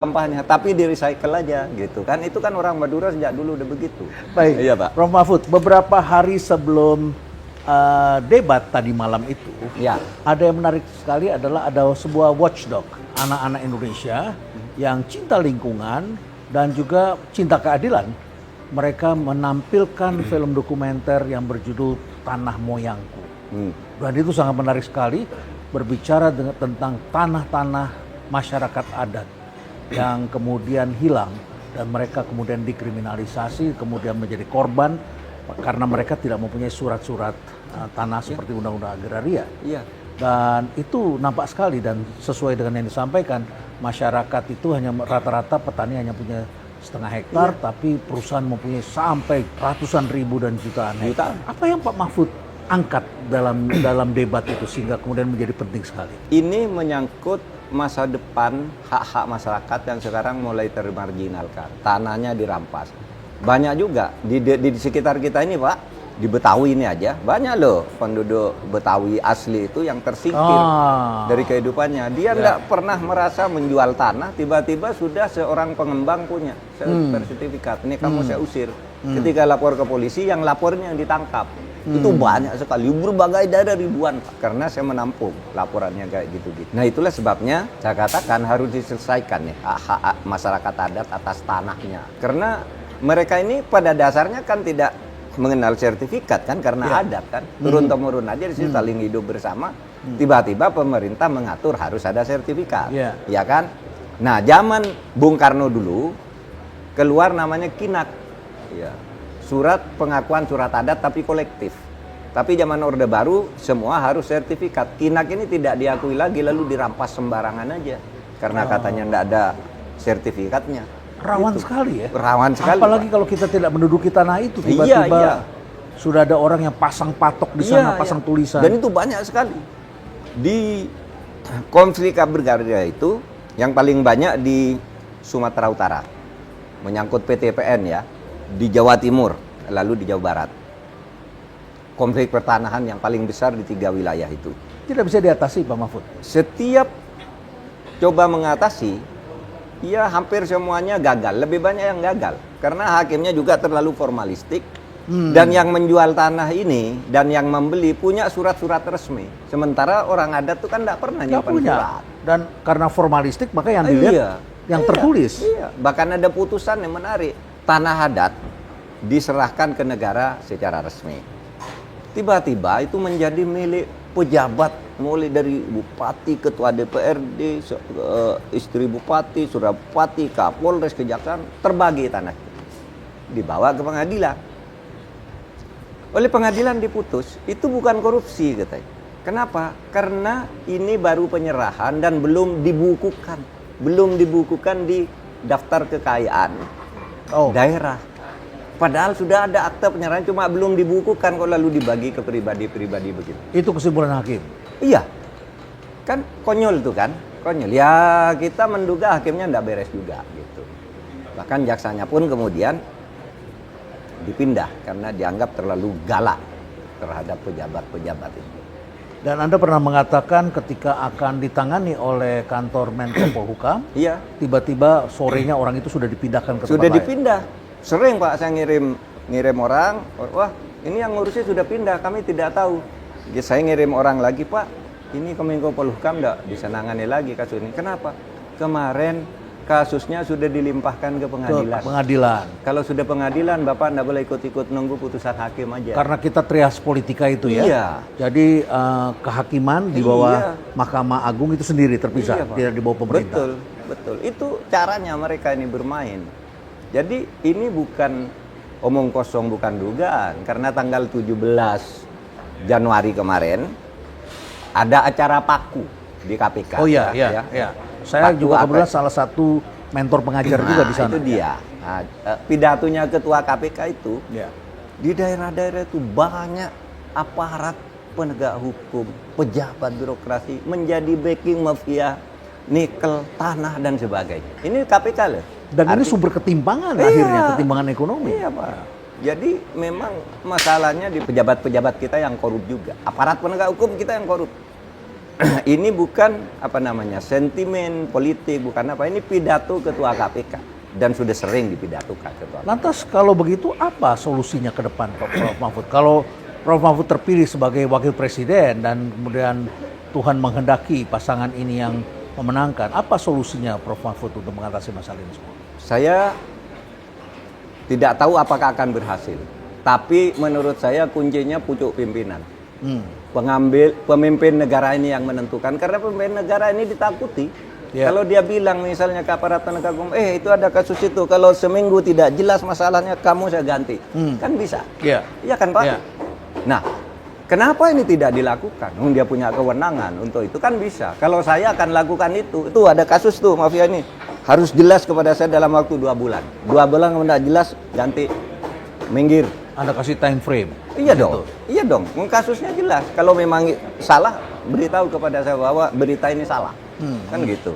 sampahnya, tapi di recycle aja gitu kan. Itu kan orang Madura sejak dulu udah begitu. Baik, Iya Pak. Prof. Mahfud, beberapa hari sebelum debat tadi malam itu, Ya. ada yang menarik sekali adalah ada sebuah watchdog anak-anak Indonesia yang cinta lingkungan dan juga cinta keadilan. Mereka menampilkan film dokumenter yang berjudul Tanah Moyangku. Dan itu sangat menarik sekali, berbicara tentang tanah-tanah masyarakat adat yang kemudian hilang dan mereka kemudian dikriminalisasi, kemudian menjadi korban karena mereka tidak mempunyai surat-surat tanah seperti Undang-Undang Agraria. Iya. Dan itu nampak sekali dan sesuai dengan yang disampaikan, masyarakat itu hanya rata-rata petani hanya punya setengah hektar, tapi perusahaan mempunyai sampai ratusan ribu dan jutaan hektar. Apa yang Pak Mahfud angkat dalam debat itu sehingga kemudian menjadi penting sekali? Ini menyangkut masa depan hak-hak masyarakat yang sekarang mulai termarginalkan. Tanahnya dirampas. Banyak juga di sekitar kita ini Pak, di Betawi ini aja, banyak loh penduduk Betawi asli itu yang tersingkir dari kehidupannya. Dia tidak pernah merasa menjual tanah, tiba-tiba sudah seorang pengembang punya sertifikat. Ini kamu saya usir. Ketika lapor ke polisi, yang lapornya yang ditangkap. Itu banyak sekali, berbagai daerah ribuan Pak. Karena saya menampung laporannya kayak gitu-gitu. Nah itulah sebabnya saya katakan harus diselesaikan nih hak masyarakat adat atas tanahnya. Karena mereka ini pada dasarnya kan tidak mengenal sertifikat kan, karena adat kan. Turun-temurun aja di situ saling hidup bersama. Tiba-tiba pemerintah mengatur harus ada sertifikat. Ya kan? Nah zaman Bung Karno dulu keluar namanya Kinak. Ya. Surat pengakuan surat adat tapi kolektif. Tapi zaman Orde Baru semua harus sertifikat. Kinak ini tidak diakui lagi lalu dirampas sembarangan aja. Karena katanya tidak ada sertifikatnya. Rawan sekali ya? Rawan sekali. Apalagi Pak, kalau kita tidak menduduki tanah itu, tiba-tiba sudah ada orang yang pasang patok di sana, pasang tulisan. Dan itu banyak sekali. Di konflik agraria itu yang paling banyak di Sumatera Utara. Menyangkut PTPN ya. Di Jawa Timur, lalu di Jawa Barat. Konflik pertanahan yang paling besar di 3 wilayah itu. Tidak bisa diatasi Pak Mahfud? Setiap coba mengatasi, ya hampir semuanya gagal. Lebih banyak yang gagal. Karena hakimnya juga terlalu formalistik. Dan yang menjual tanah ini, dan yang membeli punya surat-surat resmi. Sementara orang adat itu kan tidak pernah nyimpan surat. Dan karena formalistik, maka yang dilihat yang tertulis. Iya. Bahkan ada putusan yang menarik. Tanah adat diserahkan ke negara secara resmi. Tiba-tiba itu menjadi milik pejabat, mulai dari bupati, ketua DPRD, istri bupati, surabupati, kapolres, kejaksaan, terbagi tanah itu. Dibawa ke pengadilan. Oleh pengadilan diputus, itu bukan korupsi katanya. Kenapa? Karena ini baru penyerahan dan belum dibukukan. Belum dibukukan di daftar kekayaan daerah. Padahal sudah ada akta penyerahan, cuma belum dibukukan kok lalu dibagi ke pribadi-pribadi begitu. Itu kesimpulan hakim? Iya. Kan konyol itu kan? Konyol. Ya kita menduga hakimnya tidak beres juga gitu. Bahkan jaksanya pun kemudian dipindah karena dianggap terlalu galak terhadap pejabat-pejabat itu. Dan Anda pernah mengatakan ketika akan ditangani oleh kantor Menko Polhukam, tiba-tiba sorenya orang itu sudah dipindahkan ke tempat lain. Sudah dipindah. Sering Pak saya ngirim orang, wah ini yang ngurusnya sudah pindah, kami tidak tahu. Ya, saya ngirim orang lagi, Pak, ini ke Menko Polhukam enggak bisa nangani lagi kasus ini. Kenapa? Kemarin kasusnya sudah dilimpahkan ke pengadilan. Ke pengadilan. Kalau sudah pengadilan, Bapak enggak boleh ikut-ikut nunggu putusan hakim aja. Karena kita trias politika itu ya. Iya. Jadi kehakiman di bawah Mahkamah Agung itu sendiri terpisah, tidak di bawah pemerintah. Betul. Itu caranya mereka ini bermain. Jadi ini bukan omong kosong, bukan dugaan. Karena tanggal 17 Januari kemarin ada acara paku di KPK. Oh iya. Saya paku juga kebetulan salah satu mentor pengajar juga di sana. Itu dia. Nah, pidatonya ketua KPK itu di daerah-daerah itu banyak aparat penegak hukum, pejabat birokrasi menjadi backing mafia nikel, tanah dan sebagainya. Ini KPK loh. Dan ini sumber ketimpangan akhirnya, ketimpangan ekonomi. Iya Pak. Jadi memang masalahnya di pejabat-pejabat kita yang korup juga. Aparat penegak hukum kita yang korup. ini bukan apa namanya sentimen politik, bukan apa, ini pidato Ketua KPK dan sudah sering dipidatokan Ketua. Lantas kalau begitu apa solusinya ke depan Prof Mahfud? Kalau Prof Mahfud terpilih sebagai wakil presiden dan kemudian Tuhan menghendaki pasangan ini yang memenangkan, apa solusinya Prof Mahfud untuk mengatasi masalah ini semua? Saya tidak tahu apakah akan berhasil, tapi menurut saya kuncinya pucuk pimpinan. Pemimpin negara ini yang menentukan, karena pemimpin negara ini ditakuti. Kalau dia bilang misalnya ke aparat penegak hukum, itu ada kasus itu, kalau seminggu tidak jelas masalahnya kamu saya ganti, kan bisa. Iya kan Pak? Nah, kenapa ini tidak dilakukan? Dia punya kewenangan untuk itu, kan bisa. Kalau saya akan lakukan itu ada kasus tuh mafia ini, harus jelas kepada saya dalam waktu 2 bulan. 2 bulan kalau tidak jelas ganti, minggir. Anda kasih time frame. Iya dong, iya dong. Kasusnya jelas. Kalau memang salah, beritahu kepada saya bahwa berita ini salah, kan gitu.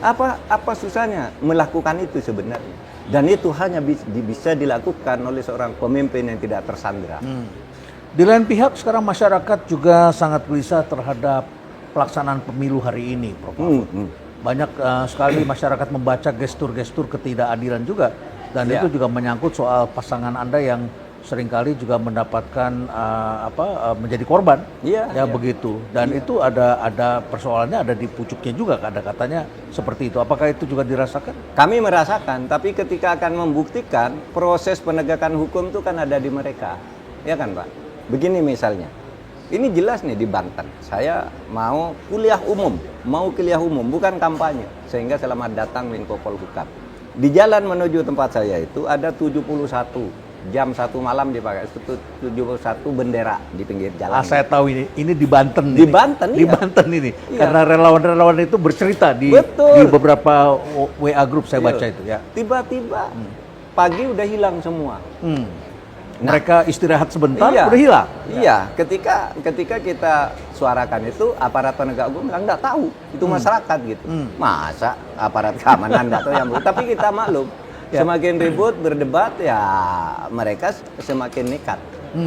Apa susahnya melakukan itu sebenarnya? Dan itu hanya bisa dilakukan oleh seorang pemimpin yang tidak tersandera. Di lain pihak, sekarang masyarakat juga sangat gelisah terhadap pelaksanaan pemilu hari ini, Prof. Banyak sekali masyarakat membaca gestur-gestur ketidakadilan juga, dan itu juga menyangkut soal pasangan Anda yang seringkali juga mendapatkan menjadi korban, begitu. Dan itu ada persoalannya, ada di pucuknya juga, ada katanya seperti itu. Apakah itu juga dirasakan? Kami merasakan, tapi ketika akan membuktikan, proses penegakan hukum itu kan ada di mereka, ya kan Pak? Begini misalnya, ini jelas nih di Banten, saya mau kuliah umum, bukan kampanye, sehingga selamat datang Menko Polhukam. Di jalan menuju tempat saya itu ada 71 jam 1 malam dipakai 71 bendera di pinggir jalan. Saya tahu ini di Banten. Di Banten, di Banten ini. Karena relawan-relawan itu bercerita di beberapa WA grup saya baca itu ya. Tiba-tiba pagi udah hilang semua. Mereka istirahat sebentar udah hilang. Iya, ketika kita suarakan itu aparat penegak hukum bilang nggak tahu, itu masyarakat gitu. Masa aparat keamanan nggak tahu yang tapi kita maklum. Semakin ribut, berdebat, ya mereka semakin nekat.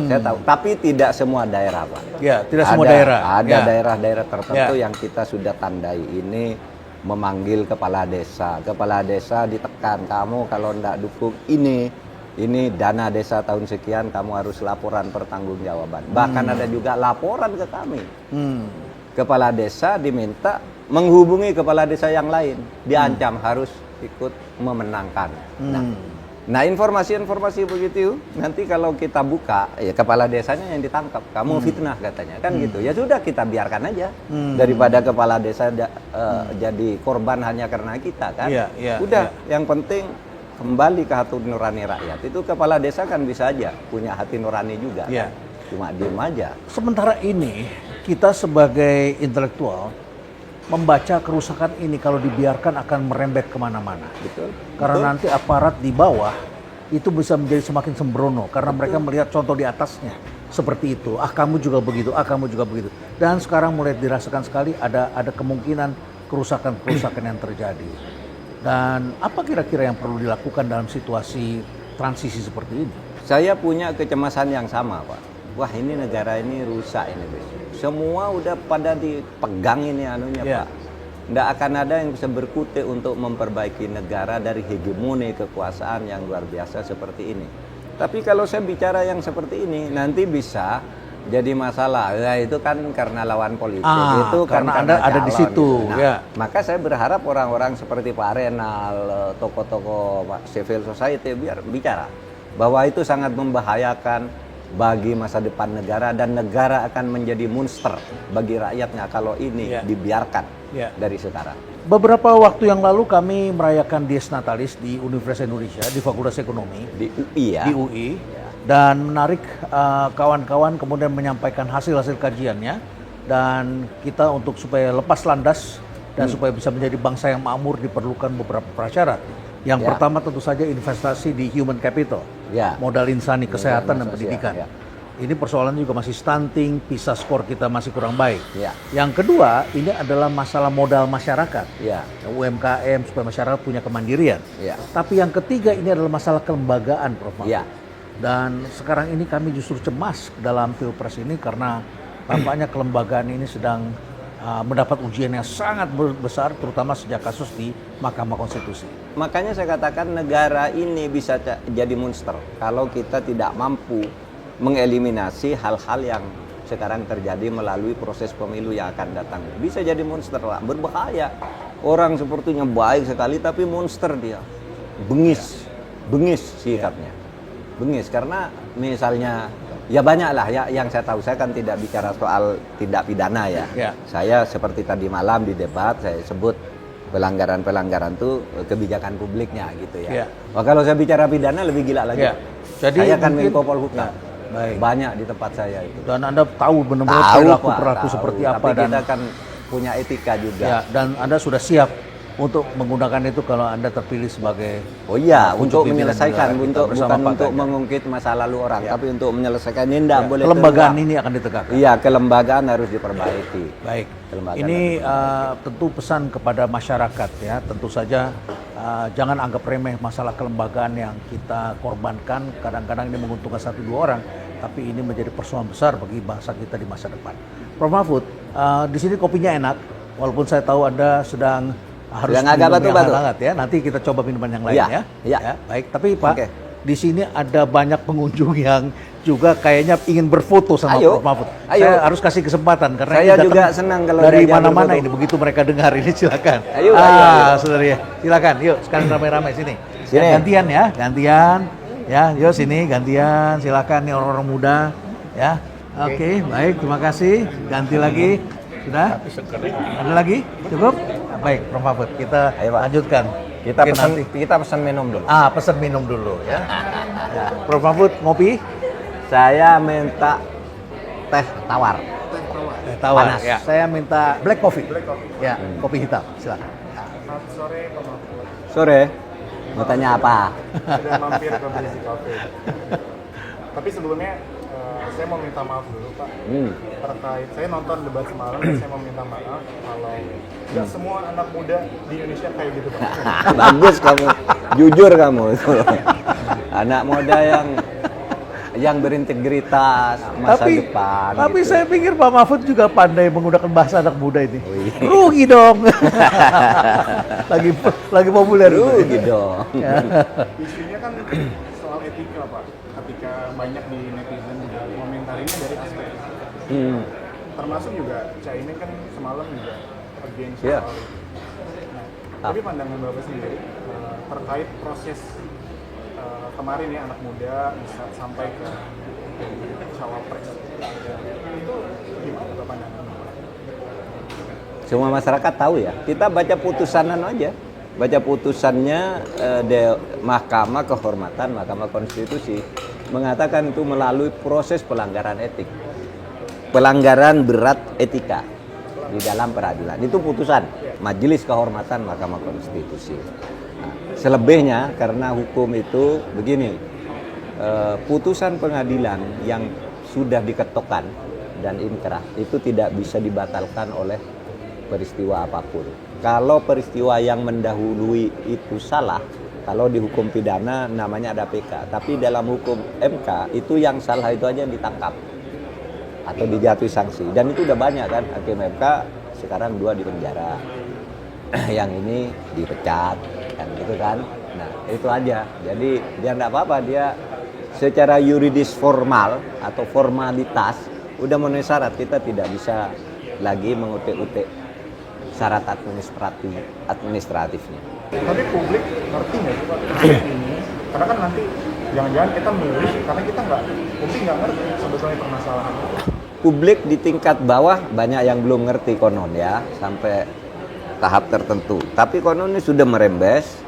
Saya tahu, tapi tidak semua daerah, Pak. Ya, tidak semua daerah. Ada daerah-daerah tertentu yang kita sudah tandai ini memanggil kepala desa. Kepala desa ditekan, kamu kalau tidak dukung ini dana desa tahun sekian, kamu harus laporan pertanggungjawaban. Bahkan ada juga laporan ke kami. Kepala desa diminta menghubungi kepala desa yang lain, diancam harus ikut memenangkan. Nah, informasi-informasi begitu nanti kalau kita buka, ya kepala desanya yang ditangkap, kamu fitnah katanya, kan gitu. Ya sudah, kita biarkan aja daripada kepala desa jadi korban hanya karena kita, kan. Yang penting kembali ke hati nurani rakyat. Itu kepala desa kan bisa aja punya hati nurani juga, kan? Cuma diem aja. Sementara ini kita sebagai intelektual membaca kerusakan ini kalau dibiarkan akan merembet kemana-mana. Karena nanti aparat di bawah itu bisa menjadi semakin sembrono karena mereka melihat contoh di atasnya seperti itu. Kamu juga begitu, kamu juga begitu. Dan sekarang mulai dirasakan sekali ada kemungkinan kerusakan-kerusakan yang terjadi. Dan apa kira-kira yang perlu dilakukan dalam situasi transisi seperti ini? Saya punya kecemasan yang sama, Pak. Wah, ini negara ini rusak ini, besok. Semua udah pada dipegang ini anunya, Pak. Nggak akan ada yang bisa berkutik untuk memperbaiki negara dari hegemoni kekuasaan yang luar biasa seperti ini. Tapi kalau saya bicara yang seperti ini, nanti bisa jadi masalah. Ya, itu kan karena lawan politik. Itu karena kan Anda ada di situ. Gitu. Nah, maka saya berharap orang-orang seperti Pak Renal, tokoh-tokoh civil society biar bicara bahwa itu sangat membahayakan bagi masa depan negara, dan negara akan menjadi monster bagi rakyatnya kalau ini dibiarkan dari sekarang. Beberapa waktu yang lalu kami merayakan Dies Natalis di Universitas Indonesia di Fakultas Ekonomi di UI ya. Di UI. Dan menarik kawan-kawan kemudian menyampaikan hasil-hasil kajiannya, dan kita untuk supaya lepas landas dan supaya bisa menjadi bangsa yang makmur diperlukan beberapa prasyarat. Yang pertama tentu saja investasi di human capital, modal insani, kesehatan dan pendidikan. Ini persoalan juga masih stunting, PISA skor kita masih kurang baik. Yang kedua, ini adalah masalah modal masyarakat, UMKM supaya masyarakat punya kemandirian. Tapi yang ketiga ini adalah masalah kelembagaan, Prof. Dan sekarang ini kami justru cemas dalam Pilpres ini karena tampaknya kelembagaan ini sedang mendapat ujian yang sangat besar, terutama sejak kasus di Mahkamah Konstitusi. Makanya saya katakan negara ini bisa jadi monster kalau kita tidak mampu mengeliminasi hal-hal yang sekarang terjadi melalui proses pemilu yang akan datang. Bisa jadi monster, Pak. Berbahaya. Orang sepertinya baik sekali tapi monster dia. Bengis sikapnya. Bengis karena misalnya ya banyak lah ya yang saya tahu. Saya kan tidak bicara soal tindak pidana ya. Saya seperti tadi malam di debat saya sebut pelanggaran-pelanggaran itu kebijakan publiknya gitu ya. Wah, kalau saya bicara pidana lebih gila lagi. Jadi saya kan Menko Polhukam. Banyak di tempat saya itu. Dan Anda tahu benar-benar perilaku seperti apa. Tapi kita kan punya etika juga. Ya, dan Anda sudah siap untuk menggunakan itu kalau Anda terpilih sebagai untuk menyelesaikan, bukan untuk mengungkit masa lalu orang, tapi untuk menyelesaikan ini tidak boleh. Kelembagaan ini akan ditegakkan. Iya, kelembagaan harus diperbaiki. Baik. Ini tentu pesan kepada masyarakat ya. Tentu saja jangan anggap remeh masalah kelembagaan yang kita korbankan. Kadang-kadang ini menguntungkan 1-2 orang, tapi ini menjadi persoalan besar bagi bangsa kita di masa depan. Prof. Mahfud, di sini kopinya enak, walaupun saya tahu Anda sedang harus yang agak batu-batu ya. Nanti kita coba minuman yang lain ya. Baik, tapi Pak, di sini ada banyak pengunjung yang juga kayaknya ingin berfoto sama Prof. Mahfud. Saya harus kasih kesempatan karena saya juga senang kalau dari mana-mana ini begitu mereka dengar ini silakan. Ayo. Saudara ya. Silakan. Yuk, sekarang ramai-ramai sini. Gantian ya, gantian. Ya, yuk sini gantian. Silakan nih orang-orang muda ya. Oke, baik, terima kasih. Ganti lagi. Sudah? Ada lagi? Cukup? Baik, Prof. Mahfud, kita lanjutkan. Kita pesan minum dulu. Pesan minum dulu ya. Prof. Mahfud, ngopi? Saya minta teh tawar. Teh tawar. Panas. Ya. Saya minta black coffee. Ya, kopi hitam. Silakan. Selamat sore, Pak Mahfud. Sore. Mau tanya apa? Sudah mampir ke Basic Cafe. Tapi sebelumnya saya mau minta maaf dulu, Pak. Terkait saya nonton debat semalam dan saya mau minta maaf kalau tidak semua anak muda di Indonesia kayak gitu, Pak. Bagus kamu, jujur kamu. Anak muda yang berintegritas masa depan. Tapi gitu. saya pikir Pak Mahfud juga pandai menggunakan bahasa anak muda ini. Rugi dong. lagi populer. Rugi dong. Isunya kan soal etika, Pak. Ketika banyak di netizen juga komentarinya dari aspek termasuk juga Caimin kan semalam juga against soal itu. Tapi pandangan Bapak sendiri terkait proses kemarin ya anak muda bisa sampai ke cawapres itu gimana Bapak pandangan Bapak? Semua masyarakat tahu ya. Kita baca putusanan aja. Baca putusannya Mahkamah Kehormatan, Mahkamah Konstitusi mengatakan itu melalui proses pelanggaran etik. Pelanggaran berat etika di dalam peradilan. Itu putusan Majelis Kehormatan Mahkamah Konstitusi. Nah, selebihnya karena hukum itu begini, putusan pengadilan yang sudah diketokan dan inkrah itu tidak bisa dibatalkan oleh peristiwa apapun. Kalau peristiwa yang mendahului itu salah, kalau di hukum pidana namanya ada PK, tapi dalam hukum MK itu yang salah itu aja yang ditangkap atau dijatuhi sanksi. Dan itu udah banyak kan, hakim MK sekarang 2 di penjara, yang ini dipecat, kan gitu kan. Nah itu aja. Jadi dia enggak apa-apa, dia secara yuridis formal atau formalitas udah memenuhi syarat. Kita tidak bisa lagi mengutik-utik syarat administratifnya. Tapi publik ngerti nggak sih Pak ini? Karena kan nanti jangan-jangan kita milih karena kita publik nggak ngerti sebetulnya permasalahannya. Publik di tingkat bawah banyak yang belum ngerti konon ya, sampai tahap tertentu. Tapi konon ini sudah merembes,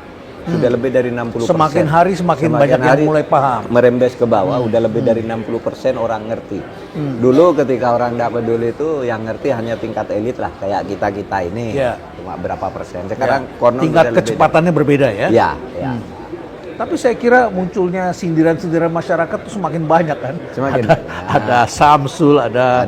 sudah lebih dari 60%. Semakin hari semakin banyak yang mulai paham. Merembes ke bawah, udah lebih dari 60% orang ngerti. Dulu ketika orang tidak peduli itu yang ngerti hanya tingkat elit lah, kayak kita-kita ini. Cuma berapa persen. Sekarang konon tingkat kecepatannya berbeda ya. Ya. Tapi saya kira munculnya sindiran-sindiran masyarakat itu semakin banyak kan. Semakin. Ada Samsul, ada